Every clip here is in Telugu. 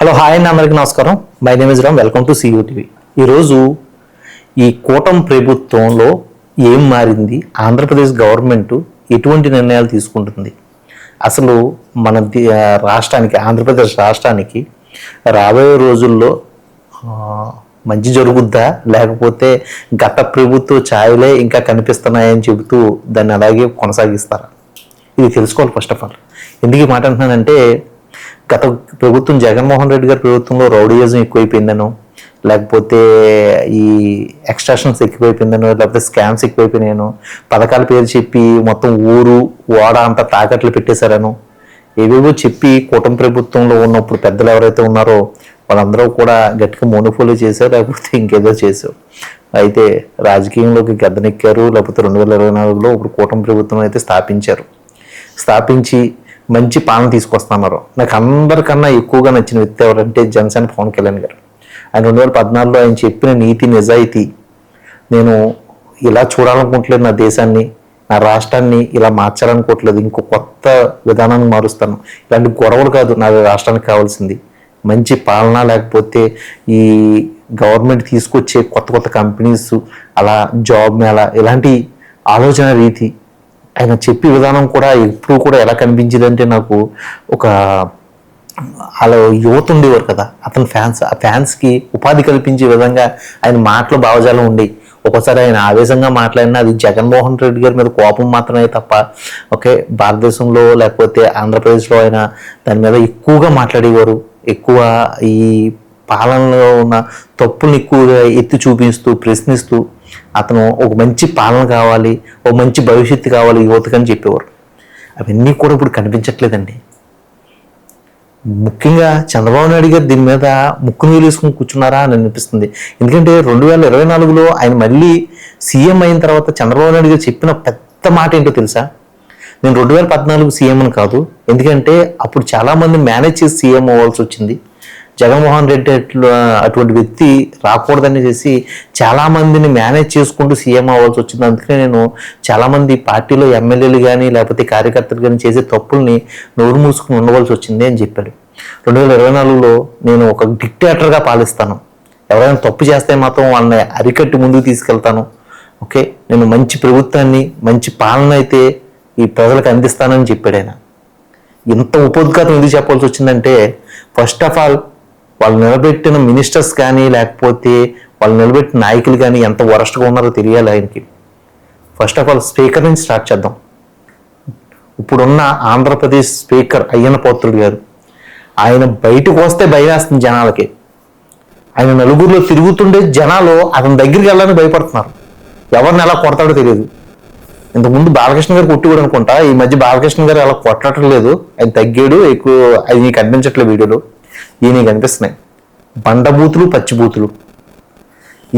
హలో హాయ్ అండి, అందరికీ నమస్కారం. My name is Ram. Welcome to CUTV. ఈరోజు ఈ కూటమి ప్రభుత్వంలో ఏం మారింది, ఆంధ్రప్రదేశ్ గవర్నమెంట్ ఎటువంటి నిర్ణయాలు తీసుకుంటుంది, అసలు మన రాష్ట్రానికి, ఆంధ్రప్రదేశ్ రాష్ట్రానికి రాబోయే రోజుల్లో మంచి జరుగుద్దా, లేకపోతే గత ప్రభుత్వ ఛాయలే ఇంకా కనిపిస్తున్నాయని చెబుతూ దాన్ని అలాగే కొనసాగిస్తారా, ఇది తెలుసుకోవాలి. ఫస్ట్ ఆఫ్ ఆల్ ఎందుకు ఈ మాట అంటున్నానంటే, గత ప్రభుత్వం జగన్మోహన్ రెడ్డి గారి ప్రభుత్వంలో రౌడీయిజం ఎక్కువైపోయిందనో, లేకపోతే ఈ ఎక్స్ట్రాక్షన్స్ ఎక్కువైపోయిందనో, లేకపోతే స్కామ్స్ ఎక్కువైపోయినాయనో, పథకాల పేరు చెప్పి మొత్తం ఊరు ఓడ అంతా తాకట్లు పెట్టేశారనో, ఏవేవో చెప్పి కూటమి ప్రభుత్వంలో ఉన్నప్పుడు పెద్దలు ఎవరైతే ఉన్నారో వాళ్ళందరూ కూడా గట్టిగా మోనోపోలీ చేశారు, లేకపోతే ఇంకేదో చేశారు. అయితే రాజకీయంలోకి గద్దెనెక్కారు. లేకపోతే 2024లో ఇప్పుడు కూటమి ప్రభుత్వం అయితే స్థాపించి మంచి పాలన తీసుకొస్తున్నారు. నాకు అందరికన్నా ఎక్కువగా నచ్చిన వ్యక్తి ఎవరంటే జనసేన పవన్ కళ్యాణ్ గారు. ఆయన 2014లో ఆయన చెప్పిన నీతి నిజాయితీ, నేను ఇలా చూడాలనుకోవట్లేదు, నా దేశాన్ని, నా రాష్ట్రాన్ని ఇలా మార్చాలనుకోవట్లేదు, ఇంకో కొత్త విధానాన్ని మారుస్తాను, ఇలాంటి గొడవలు కాదు నా రాష్ట్రానికి కావాల్సింది, మంచి పాలన, లేకపోతే ఈ గవర్నమెంట్ తీసుకొచ్చే కొత్త కంపెనీస్, అలా జాబ్ మేళా, ఇలాంటి ఆలోచన రీతి, ఆయన చెప్పే విధానం కూడా ఎప్పుడు కూడా ఎలా కనిపించేదంటే, నాకు ఒక అలా యువత ఉండేవారు కదా, అతని ఆ ఫ్యాన్స్కి ఉపాధి కల్పించే విధంగా ఆయన మాటలు భావజాలం ఉండేవి. ఒకసారి ఆయన ఆవేశంగా మాట్లాడినా అది జగన్మోహన్ రెడ్డి గారి మీద కోపం మాత్రమే తప్ప, ఓకే, భారతదేశంలో లేకపోతే ఆంధ్రప్రదేశ్లో ఆయన దాని మీద ఎక్కువగా మాట్లాడేవారు. ఎక్కువ ఈ పాలనలో ఉన్న తప్పుల్ని ఎక్కువగా ఎత్తి చూపిస్తూ ప్రశ్నిస్తూ అతను ఒక మంచి పాలన కావాలి, ఒక మంచి భవిష్యత్తు కావాలి యువతకని చెప్పేవారు. అవన్నీ కూడా ఇప్పుడు కనిపించట్లేదండి. ముఖ్యంగా చంద్రబాబు నాయుడు గారు దీని మీద ముక్కును వేలేసుకుని కూర్చున్నారా అని అనిపిస్తుంది. ఎందుకంటే 2024లో ఆయన మళ్ళీ సీఎం అయిన తర్వాత చంద్రబాబు నాయుడు గారు చెప్పిన పెద్ద మాట ఏంటో తెలుసా? నేను 2014 సీఎం అని కాదు, ఎందుకంటే అప్పుడు చాలామంది మేనేజ్ చేసి సీఎం అవ్వాల్సి వచ్చింది. జగన్మోహన్ రెడ్డి అటువంటి వ్యక్తి రాకూడదని చేసి చాలామందిని మేనేజ్ చేసుకుంటూ సీఎం అవ్వాల్సి వచ్చింది. అందుకనే నేను చాలామంది పార్టీలో ఎమ్మెల్యేలు కానీ లేకపోతే కార్యకర్తలు కానీ చేసే తప్పుల్ని నోరు మూసుకుని ఉండవలసి వచ్చింది అని చెప్పాడు. 2024లో నేను ఒక డిక్టేటర్గా పాలిస్తాను, ఎవరైనా తప్పు చేస్తే మాత్రం వాళ్ళని అరికట్టి ముందుకు తీసుకెళ్తాను, ఓకే, నేను మంచి ప్రభుత్వాన్ని, మంచి పాలన అయితే ఈ ప్రజలకు అందిస్తానని చెప్పాడు ఆయన. ఇంత ఉపోద్ఘాతం ఎందుకు చెప్పాల్సి వచ్చిందంటే, ఫస్ట్ ఆఫ్ ఆల్ వాళ్ళు నిలబెట్టిన మినిస్టర్స్ కానీ లేకపోతే వాళ్ళు నిలబెట్టిన నాయకులు కానీ ఎంత వరస్ట్గా ఉన్నారో తెలియాలి ఆయనకి. ఫస్ట్ ఆఫ్ ఆల్ స్పీకర్ నుంచి స్టార్ట్ చేద్దాం. ఇప్పుడున్న ఆంధ్రప్రదేశ్ స్పీకర్ అయ్యన్న పాత్రుడు గారు, ఆయన బయటకు వస్తే భయం వేస్తుంది జనాలకి. ఆయన నలుగురిలో తిరుగుతుండే జనాలు అతని దగ్గరికి వెళ్ళాలని భయపడుతున్నారు. ఎవరిని ఎలా కొడతాడో తెలియదు. ఇంతకుముందు బాలకృష్ణ గారు కొట్టుకోడు అనుకుంటా, ఈ మధ్య బాలకృష్ణ గారు అలా కొట్టడం లేదు, ఆయన తగ్గాడు ఎక్కువ. అది నీకు కనిపించట్లేదు వీడియోలో, ఈ నీకు కనిపిస్తున్నాయి బండబూతులు, పచ్చిబూతులు.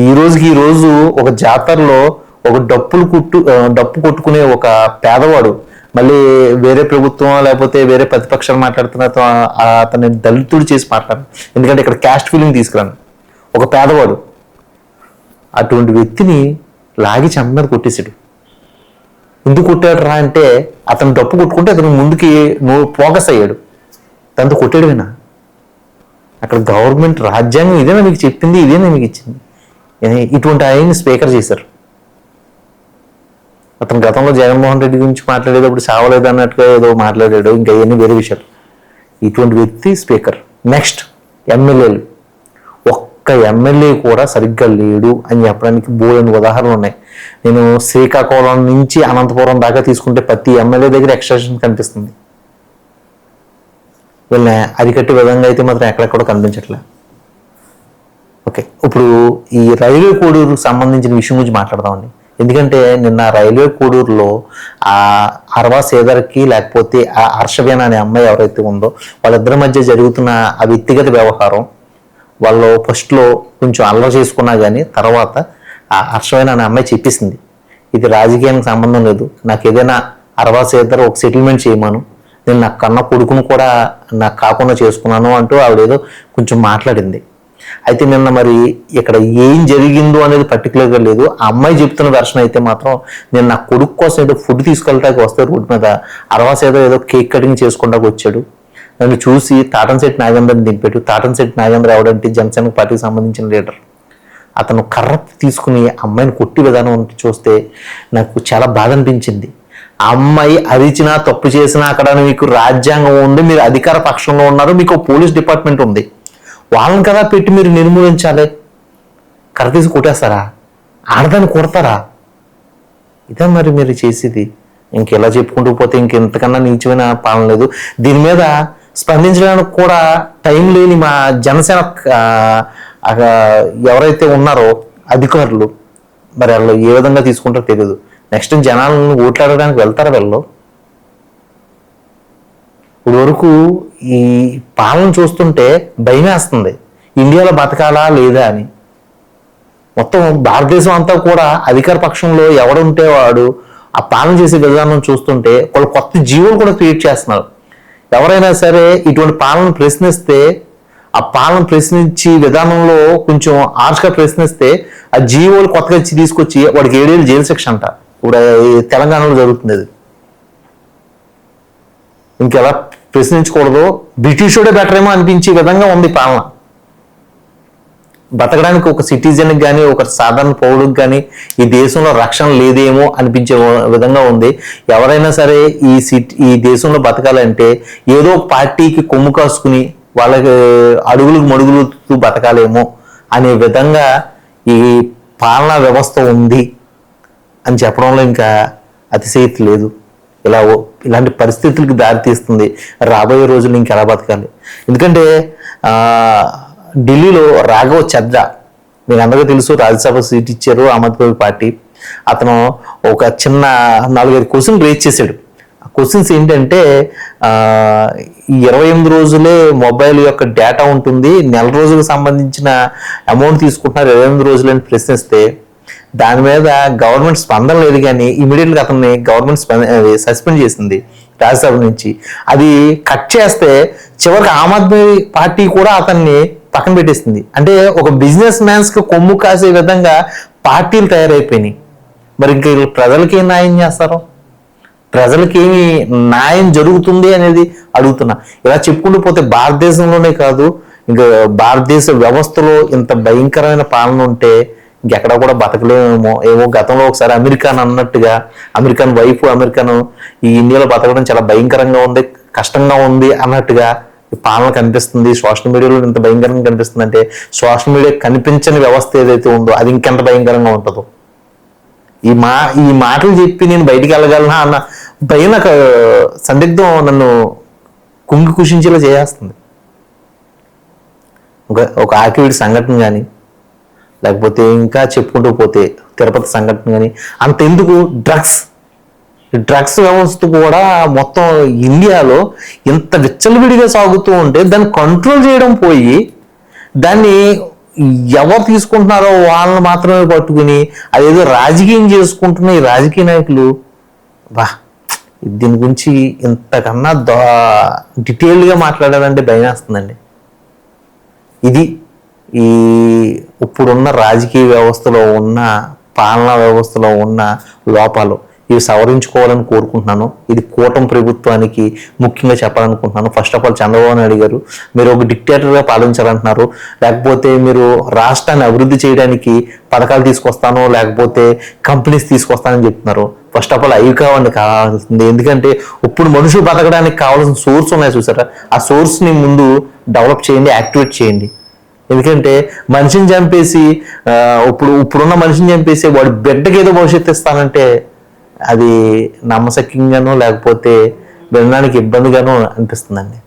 ఈ రోజు ఒక జాతరలో ఒక డప్పు కొట్టుకునే ఒక పేదవాడు మళ్ళీ వేరే ప్రభుత్వం లేకపోతే వేరే ప్రతిపక్షాలు మాట్లాడుతున్న అతన్ని దళితుడు చేసి మాట్లాడు, ఎందుకంటే ఇక్కడ క్యాస్ట్ ఫీలింగ్ తీసుకురాను. ఒక పేదవాడు అటువంటి వ్యక్తిని లాగి చెంప మీద కొట్టేశాడు. ఎందుకు కొట్టాడు రా అంటే, అతను డప్పు కొట్టుకుంటే అతను ముందుకి ఫోకస్ అయ్యాడు, దాంతో కొట్టాడు. వినా అక్కడ గవర్నమెంట్ రాజ్యాంగం ఇదేనా మీకు చెప్పింది, ఇదేనా మీకు ఇచ్చింది? ఇటువంటి ఆయన్ని స్పీకర్ చేశారు. అతను గతంలో జగన్మోహన్ రెడ్డి గురించి మాట్లాడేటప్పుడు సావలేదు అన్నట్టుగా ఏదో మాట్లాడాడు, ఇంకా అవన్నీ వేరే విషయాలు. ఇటువంటి వ్యక్తి స్పీకర్. నెక్స్ట్ ఎమ్మెల్యేలు, ఒక్క ఎమ్మెల్యే కూడా సరిగ్గా లేడు అని చెప్పడానికి బోలెని ఉదాహరణలు ఉన్నాయి. నేను శ్రీకాకుళం నుంచి అనంతపురం దాకా తీసుకుంటే ప్రతి ఎమ్మెల్యే దగ్గర ఎక్స్ట్రాక్షన్ కనిపిస్తుంది. వీళ్ళని అరికట్టే విధంగా అయితే మాత్రం ఎక్కడెక్కడ కనిపించట్లే. ఓకే, ఇప్పుడు ఈ రైల్వే కోడూరుకు సంబంధించిన విషయం గురించి మాట్లాడదామండి. ఎందుకంటే నిన్న రైల్వే కోడూరులో ఆ అరవా సేదర్కి లేకపోతే ఆ హర్షవేణ అనే అమ్మాయి ఎవరైతే ఉందో వాళ్ళిద్దరి మధ్య జరుగుతున్న ఆ వ్యక్తిగత వ్యవహారం, వాళ్ళు ఫస్ట్లో కొంచెం అల్లరి చేసుకున్నా కానీ తర్వాత ఆ హర్షవేణ అనే అమ్మాయి చెప్పేసింది, ఇది రాజకీయానికి సంబంధం లేదు, నాకు ఏదైనా అరవా సేదర్ ఒక సెటిల్మెంట్ చేయమను, నేను నా కన్న కొడుకును కూడా నాకు కాకుండా చేసుకున్నాను అంటూ ఆవిడేదో కొంచెం మాట్లాడింది. అయితే నిన్న మరి ఇక్కడ ఏం జరిగిందో అనేది పర్టికులర్గా లేదు. ఆ అమ్మాయి చెప్తున్న వెర్షన్ అయితే మాత్రం, నేను నా కొడుకు కోసం ఏదో ఫుడ్ తీసుకెళ్ళటానికి వస్తే రోడ్డు మీద అరవాస్ ఏదో కేక్ కటింగ్ చేసుకుంటాకు వచ్చాడు, నన్ను చూసి తాటంశెట్టి నాగేంద్రని దింపాడు. తాటంశెట్టి నాగేంద్ర ఎవడంటే జనసేన పార్టీకి సంబంధించిన లీడర్. అతను కర్ర తీసుకుని అమ్మాయిని కొట్టి విధానం చూస్తే నాకు చాలా బాధ అనిపించింది. ఆ అమ్మాయి అరిచినా తప్పు చేసినా అక్కడ మీకు రాజ్యాంగం ఉంది, మీరు అధికార పక్షంలో ఉన్నారు, మీకు పోలీస్ డిపార్ట్మెంట్ ఉంది, వాళ్ళని కదా పెట్టి మీరు నిర్మూలించాలి. కర్ర తీసి కొట్టేస్తారా? ఆడదాన్ని కొడతారా? ఇదే మరి మీరు చేసేది. ఇంకెలా చెప్పుకుంటూ పోతే ఇంకెంతకన్నా నీచమైన పాలన లేదు. దీని మీద స్పందించడానికి కూడా టైం లేని మా జనసేన ఎవరైతే ఉన్నారో అధికారులు, మరి వాళ్ళు ఏ విధంగా తీసుకుంటారో తెలియదు. నెక్స్ట్ జనాలను ఓట్లాడడానికి వెళ్తారా? వెళ్ళరు. ఇప్పుడు వరకు ఈ పాలన చూస్తుంటే భయం వేస్తుంది, ఇండియాలో బతకాలా లేదా అని. మొత్తం భారతదేశం అంతా కూడా అధికార పక్షంలో ఎవడుంటే వాడు ఆ పాలన చేసే విధానం చూస్తుంటే వాళ్ళు కొత్త జీవులు కూడా క్రియేట్ చేస్తున్నారు. ఎవరైనా సరే ఇటువంటి పాలన ప్రశ్నిస్తే, ఆ పాలన ప్రశ్నించి విధానంలో కొంచెం ఆర్ష్గా ప్రశ్నిస్తే ఆ జీవోలు కొత్తగా తీసుకొచ్చి వాడికి 7 ఏళ్ళు జైలు శిక్ష అంట. ఇప్పుడు తెలంగాణలో జరుగుతుంది అది. ఇంకెలా ప్రశ్నించకూడదు, బ్రిటిషుడే బెటర్ ఏమో అనిపించే విధంగా ఉంది పాలన. బతకడానికి ఒక సిటిజన్కి కానీ ఒక సాధారణ పౌరుడికి కానీ ఈ దేశంలో రక్షణ లేదేమో అనిపించే విధంగా ఉంది. ఎవరైనా సరే ఈ దేశంలో బతకాలంటే ఏదో ఒక పార్టీకి కొమ్ము కాసుకుని వాళ్ళకి అడుగులకు మడుగులుతూ బతకాలేమో అనే విధంగా ఈ పాలనా వ్యవస్థ ఉంది అని చెప్పడంలో ఇంకా అతిశయక్తి లేదు. ఇలాంటి పరిస్థితులకు దారితీస్తుంది. రాబోయే రోజుల్లో ఇంకెలా బతకాలి? ఎందుకంటే ఢిల్లీలో రాఘవ్ చద్దా, మీకు అందరికీ తెలుసు, రాజ్యసభ సీట్ ఇచ్చారు ఆమ్ ఆద్మీ పార్టీ. అతను ఒక చిన్న 4-5 క్వశ్చన్ రేజ్ చేశాడు. ఆ క్వశ్చన్స్ ఏంటంటే 28 రోజులే మొబైల్ యొక్క డేటా ఉంటుంది, నెల రోజులకు సంబంధించిన అమౌంట్ తీసుకుంటున్నారు 28 రోజులు అని ప్రశ్నిస్తే దాని మీద గవర్నమెంట్ స్పందన లేదు. కానీ ఇమీడియట్గా అతన్ని గవర్నమెంట్ సస్పెండ్ చేసింది రాజ్యసభ నుంచి. అది కట్ చేస్తే చివరికి ఆమ్ ఆద్మీ పార్టీ కూడా అతన్ని పక్కన పెట్టేస్తుంది. అంటే ఒక బిజినెస్ మ్యాన్స్కి కొమ్ము కాసే విధంగా పార్టీలు తయారైపోయినాయి. మరి ఇంకా ప్రజలకి ఏం న్యాయం చేస్తారు? ప్రజలకి ఏమి న్యాయం జరుగుతుంది అనేది అడుగుతున్నా. ఇలా చెప్పుకుంటూ పోతే భారతదేశంలోనే కాదు, ఇంకా భారతదేశ వ్యవస్థలో ఇంత భయంకరమైన పాలన ఉంటే ఇంకెక్కడ కూడా బతకలేమేమో. గతంలో ఒకసారి అమెరికన్ అన్నట్టుగా అమెరికన్ వైఫ్ ఈ ఇండియాలో బతకడం చాలా భయంకరంగా ఉంది, కష్టంగా ఉంది అన్నట్టుగా ఈ పాలన కనిపిస్తుంది. సోషల్ మీడియాలో ఇంత భయంకరంగా కనిపిస్తుంది అంటే సోషల్ మీడియా కనిపించని వ్యవస్థ ఏదైతే ఉందో అది ఇంకెంత భయంకరంగా ఉంటుందో. ఈ మాటలు చెప్పి నేను బయటికి వెళ్ళగలనా అన్న భయం నాకు సందిగ్ధం నన్ను కుంగి కుషించేలా చేస్తుంది. ఒక ఆకివీడి సంఘటన కానీ, లేకపోతే ఇంకా చెప్పుకుంటూ పోతే తిరుపతి సంఘటన కానీ, అంతెందుకు డ్రగ్స్ వ్యవస్థ కూడా మొత్తం ఇండియాలో ఇంత విచ్చలవిడిగా సాగుతూ ఉంటే దాన్ని కంట్రోల్ చేయడం పోయి దాన్ని ఎవరు తీసుకుంటున్నారో వాళ్ళని మాత్రమే పట్టుకుని అదేదో రాజకీయం చేసుకుంటున్న ఈ రాజకీయ నాయకులు దీని గురించి ఇంతకన్నా డీటెయిల్గా మాట్లాడాలంటే భయం వేస్తుందండి. ఇది ఇప్పుడున్న రాజకీయ వ్యవస్థలో ఉన్న పాలనా వ్యవస్థలో ఉన్న లోపాలు. ఇవి సవరించుకోవాలని కోరుకుంటున్నాను. ఇది కూటమి ప్రభుత్వానికి ముఖ్యంగా చెప్పాలనుకుంటున్నాను. First of all Chandrababu Naidu గారు, మీరు ఒక డిక్టేటర్గా పాలించాలంటున్నారు, లేకపోతే మీరు రాష్ట్రాన్ని అభివృద్ధి చేయడానికి పథకాలు తీసుకొస్తాను, లేకపోతే కంపెనీస్ తీసుకొస్తానని చెప్తున్నారు. ఫస్ట్ ఆఫ్ ఆల్ అవి కావాల్సింది. ఎందుకంటే ఇప్పుడు మనుషులు బతకడానికి కావాల్సిన సోర్స్ ఉన్నాయి చూసారా, ఆ సోర్స్ని ముందు డెవలప్ చేయండి, యాక్టివేట్ చేయండి. ఎందుకంటే మనిషిని చంపేసి ఇప్పుడున్న మనిషిని చంపేసి వాడి బిడ్డకి ఏదో భవిష్యత్తు ఇస్తానంటే అది నమ్మశక్యంగానో లేకపోతే వినడానికి ఇబ్బందిగానో అనిపిస్తుందండి.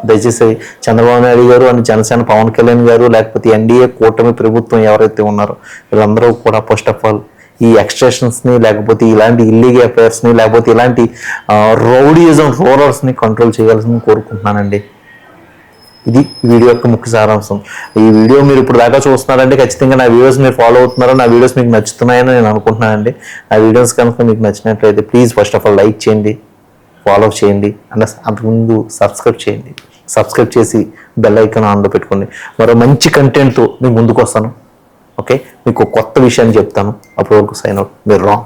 దయచేసి చంద్రబాబు నాయుడు గారు అండ్ జనసేన పవన్ కళ్యాణ్ గారు, లేకపోతే ఎన్డీఏ కూటమి ప్రభుత్వం ఎవరైతే ఉన్నారో వీళ్ళందరూ కూడా ఫస్ట్ ఆఫ్ ఆల్ ఈ ఎక్స్ట్రాక్షన్స్ని, లేకపోతే ఇలాంటి ఇల్లీగల్ అఫైర్స్ని, లేకపోతే ఇలాంటి రౌడీయిజం రోలర్స్ని కంట్రోల్ చేయాల్సింది కోరుకుంటున్నానండి. ఇది వీడియో యొక్క ముఖ్య సారాంశం. ఈ వీడియో మీరు ఇప్పుడు దాకా చూస్తున్నారంటే ఖచ్చితంగా నా వీడియోస్ మీరు ఫాలో అవుతున్నారో, నా వీడియోస్ మీకు నచ్చుతున్నాయని నేను అనుకుంటున్నానండి. నా వీడియోస్ కనుక మీకు నచ్చినట్లయితే please first of all like చేయండి, ఫాలో చేయండి, అండ్ అంతకుముందు సబ్స్క్రైబ్ చేయండి. సబ్స్క్రైబ్ చేసి బెల్ ఐకాన్ ఆన్లో పెట్టుకోండి. మరో మంచి కంటెంట్తో నేను ముందుకు వస్తాను. ఓకే, మీకు కొత్త విషయాన్ని చెప్తాను. అప్పటి వరకు సైన్ అవుట్. మీరు రాంగ్.